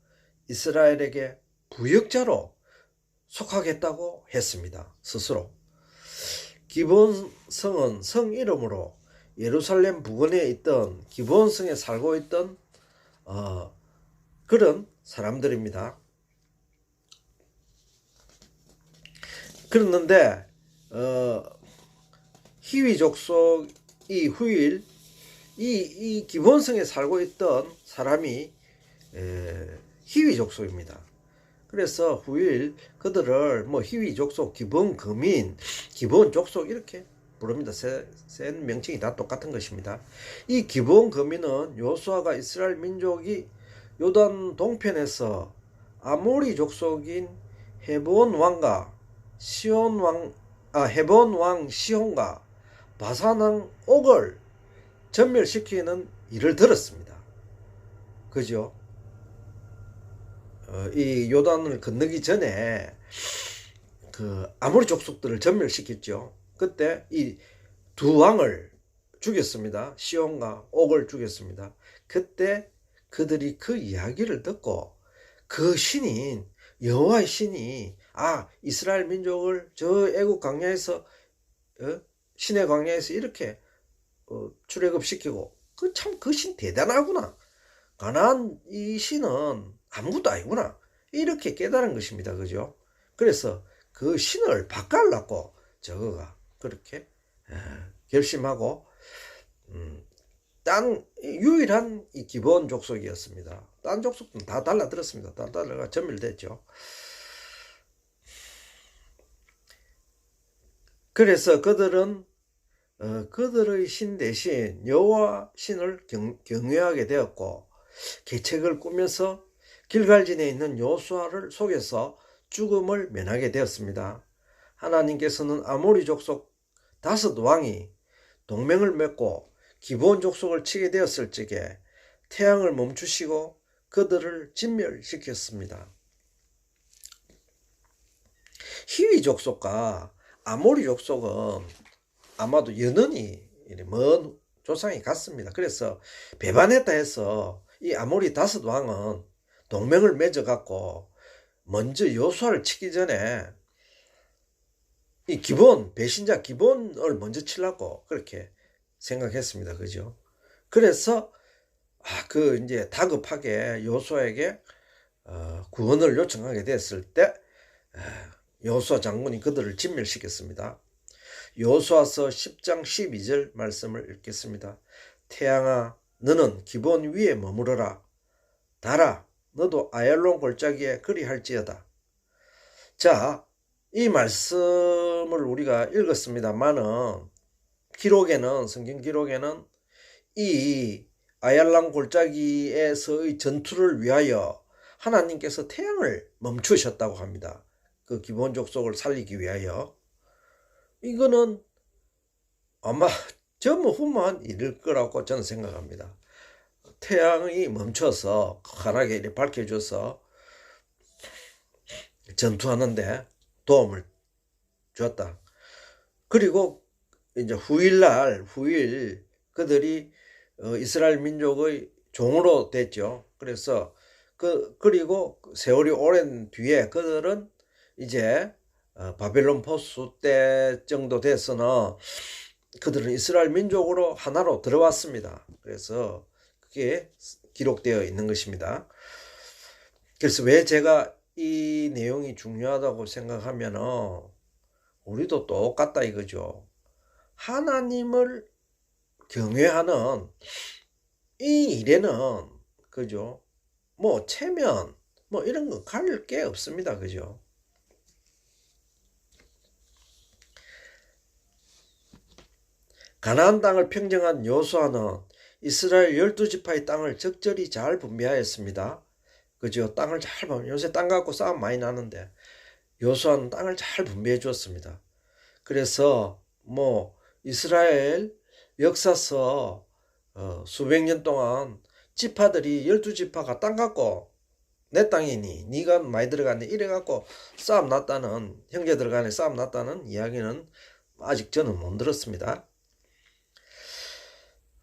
이스라엘에게 부역자로 속하겠다고 했습니다. 스스로. 기브온 성은 성 이름으로 예루살렘 부근에 있던 기브온 성에 살고 있던 그런 사람들입니다. 그랬는데 히위 족속이 후일 이 기브온성에 살고 있던 사람이 히위 족속입니다. 그래서 후일 그들을 히위 족속, 기브온 거민, 기브온 족속 이렇게 부릅니다. 센 명칭이 다 똑같은 것입니다. 이 기브온 거민은 여호수아가 이스라엘 민족이 요단 동편에서 아모리 족속인 헤본 왕 시혼과 바산 왕 옥을 전멸시키는 일을 들었습니다. 그죠? 이 요단을 건너기 전에 그 아모리 족속들을 전멸시켰죠. 그때 이 두 왕을 죽였습니다. 시온과 옥을 죽였습니다. 그때 그들이 그 이야기를 듣고 그 신인 여호와의 신이 이스라엘 민족을 저 애국 광야에서 신의 광야에서 이렇게 출애굽시키고 그 신 대단하구나. 가나안 이 신은 아무것도 아니구나. 이렇게 깨달은 것입니다. 그죠? 그래서 그 신을 바꾸려고 저거가 그렇게 결심하고 유일한 이 기브온 족속이었습니다. 딴 족속은 다 달라들었습니다. 다 달라가 전멸됐죠. 그래서 그들은 그들의 신 대신 여호와 신을 경외하게 되었고, 계책을 꾸며서 길갈진에 있는 여호수아를 속여서 죽음을 면하게 되었습니다. 하나님께서는 아모리 족속 5 왕이 동맹을 맺고 기브온 족속을 치게 되었을 적에 태양을 멈추시고 그들을 진멸시켰습니다. 히위 족속과 아모리 족속은 아마도 연원이 먼 조상이 같습니다. 그래서 배반했다 해서 이 아모리 5 왕은 동맹을 맺어 갖고 먼저 여호수아를 치기 전에 이 기본 배신자 기본을 먼저 치려고 그렇게 생각했습니다. 그죠? 그래서 이제 다급하게 여호수아에게 구원을 요청하게 됐을 때 여호수아 장군이 그들을 진멸시켰습니다. 여호수아서 10장 12절 말씀을 읽겠습니다. 태양아 너는 기본 위에 머무르라. 달아 너도 아얄론 골짜기에 그리할지어다. 자, 이 말씀을 우리가 읽었습니다만은 성경 기록에는 이 아얄론 골짜기에서의 전투를 위하여 하나님께서 태양을 멈추셨다고 합니다. 그 기본 족속을 살리기 위하여. 이거는 아마 전무후무한 일일 거라고 저는 생각합니다. 태양이 멈춰서 환하게 이렇게 밝혀줘서 전투하는데 도움을 줬다. 그리고 이제 후일 그들이 이스라엘 민족의 종으로 됐죠. 그래서 그리고 세월이 오랜 뒤에 그들은 이제 바벨론 포수 때 정도 돼서는 그들은 이스라엘 민족으로 하나로 들어왔습니다. 그래서 그게 기록되어 있는 것입니다. 그래서 왜 제가 이 내용이 중요하다고 생각하면은 우리도 똑같다 이거죠. 하나님을 경외하는 이 일에는 그죠? 뭐 체면 뭐 이런 거 가릴 게 없습니다. 그죠? 가나안 땅을 평정한 여호수아는 이스라엘 12지파의 땅을 적절히 잘 분배하였습니다. 그죠? 땅을 잘 분배. 요새 땅 갖고 싸움 많이 나는데 여호수아는 땅을 잘 분배해 주었습니다. 그래서 뭐 이스라엘 역사서 수백 년 동안 지파들이 12지파가 땅 갖고 내 땅이니 네가 많이 들어갔니 이래 갖고 싸움 났다는 형제들 간에 싸움 났다는 이야기는 아직 저는 못 들었습니다.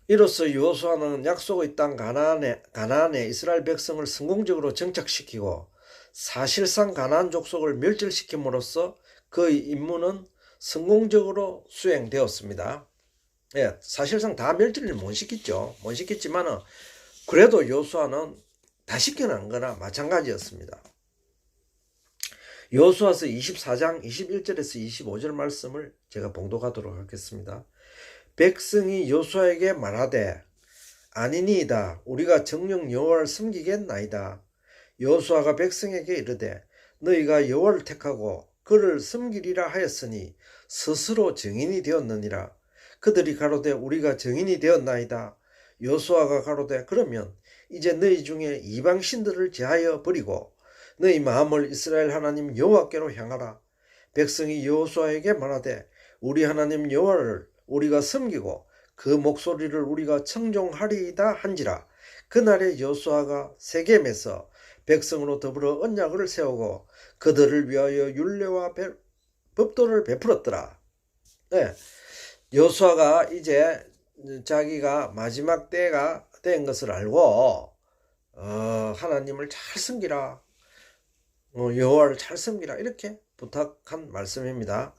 이로써 여호수아는 약속의 땅 가나안에 이스라엘 백성을 성공적으로 정착시키고 사실상 가나안 족속을 멸절시킴으로써 그의 임무는 성공적으로 수행되었습니다. 예, 사실상 다 멸절을 못 시켰죠. 못 시켰지만은 그래도 여호수아는 다 시켜난 거나 마찬가지였습니다. 여호수아서 24장 21절에서 25절 말씀을 제가 봉독하도록 하겠습니다. 백성이 여호수아에게 말하되 아니니이다 우리가 정녕 여호와를 섬기겠나이다. 여호수아가 백성에게 이르되 너희가 여호와를 택하고 그를 섬기리라 하였으니 스스로 증인이 되었느니라. 그들이 가로되 우리가 증인이 되었나이다. 여호수아가 가로되 그러면 이제 너희 중에 이방 신들을 제하여 버리고 너희 마음을 이스라엘 하나님 여호와께로 향하라. 백성이 여호수아에게 말하되 우리 하나님 여호와를 우리가 섬기고 그 목소리를 우리가 청종하리이다 한지라. 그날에 여호수아가 세겜에서 백성으로 더불어 언약을 세우고 그들을 위하여 율례와 법도를 베풀었더라. 네. 여호수아가 이제 자기가 마지막 때가 된 것을 알고 하나님을 잘 섬기라, 여호와를 잘 섬기라 이렇게 부탁한 말씀입니다.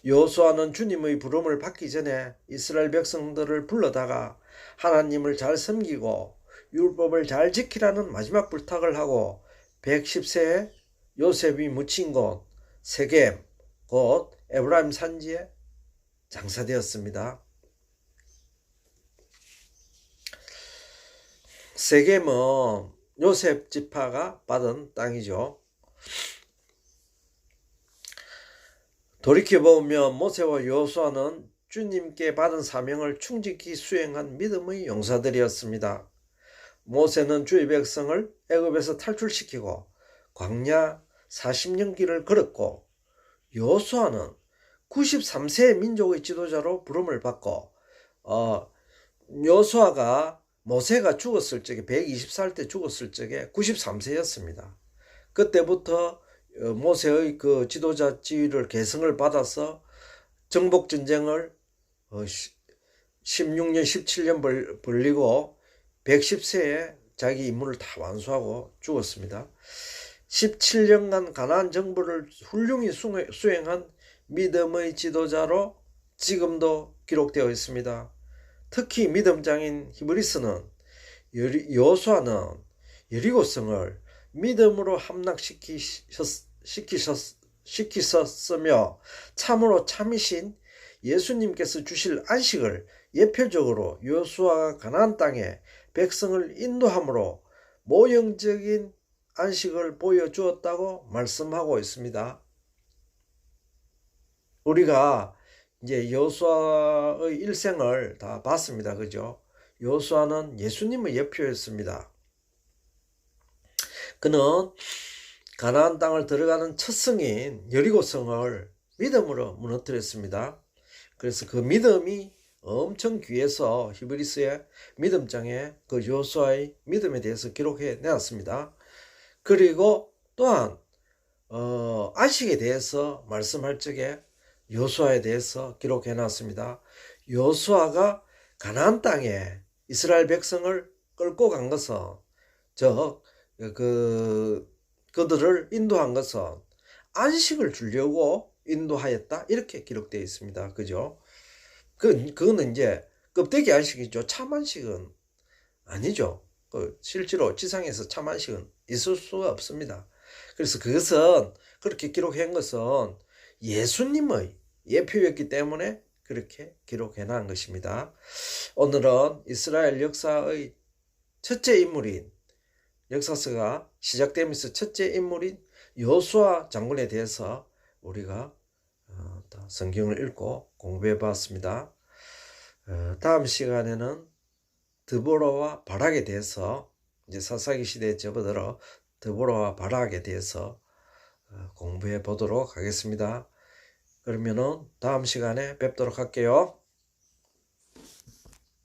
여호수아는 주님의 부름을 받기 전에 이스라엘 백성들을 불러다가 하나님을 잘 섬기고 율법을 잘 지키라는 마지막 부탁을 하고 110세에 요셉이 묻힌 곳 세겜 곧 에브라임 산지에 장사되었습니다. 세겜은 요셉 지파가 받은 땅이죠. 돌이켜보면 모세와 여호수아는 주님께 받은 사명을 충직히 수행한 믿음의 용사들이었습니다. 모세는 주의 백성을 애굽에서 탈출시키고 광야 40년 길을 걸었고 여호수아는 93세의 민족의 지도자로 부름을 받고 여호수아가 모세가 죽었을 적에 120살 때 죽었을 적에 93세였습니다. 그때부터 모세의 그 지도자 지위를 계승을 받아서 정복전쟁을 16년 17년 벌리고 110세에 자기 임무를 다 완수하고 죽었습니다. 17년간 가나안 정부를 훌륭히 수행한 믿음의 지도자로 지금도 기록되어 있습니다. 특히 믿음장인 히브리스는 여호수아는 여리고성을 믿음으로 함락시키셨으며 참으로 참이신 예수님께서 주실 안식을 예표적으로 여호수아가 가나안 땅에 백성을 인도함으로 모형적인 안식을 보여주었다고 말씀하고 있습니다. 우리가 이제 여호수아의 일생을 다 봤습니다. 그죠? 여호수아는 예수님의 예표였습니다. 그는 가나안 땅을 들어가는 첫 성인 여리고성을 믿음으로 무너뜨렸습니다. 그래서 그 믿음이 엄청 귀해서 히브리스의 믿음장에 그 여호수아의 믿음에 대해서 기록해 내놨습니다. 그리고 또한 안식에 대해서 말씀할 적에 여호수아에 대해서 기록해 놨습니다. 여호수아가 가나안 땅에 이스라엘 백성을 끌고 간 것은 그들을 인도한 것은 안식을 주려고 인도하였다 이렇게 기록되어 있습니다. 그죠? 그거는 이제 껍데기 안식이죠. 참 안식은 아니죠. 실제로 지상에서 참 안식은 있을 수가 없습니다. 그래서 그것은 그렇게 기록한 것은 예수님의 예표였기 때문에 그렇게 기록해 놓은 것입니다. 오늘은 이스라엘 역사의 첫째 인물인 역사서가 시작되면서 첫째 인물인 여호수아 장군에 대해서 우리가 성경을 읽고 공부해 봤습니다. 다음 시간에는 드보라와 바락에 대해서 이제 사사기 시대에 접어들어 드보라와 바락에 대해서 공부해 보도록 하겠습니다. 그러면은 다음 시간에 뵙도록 할게요.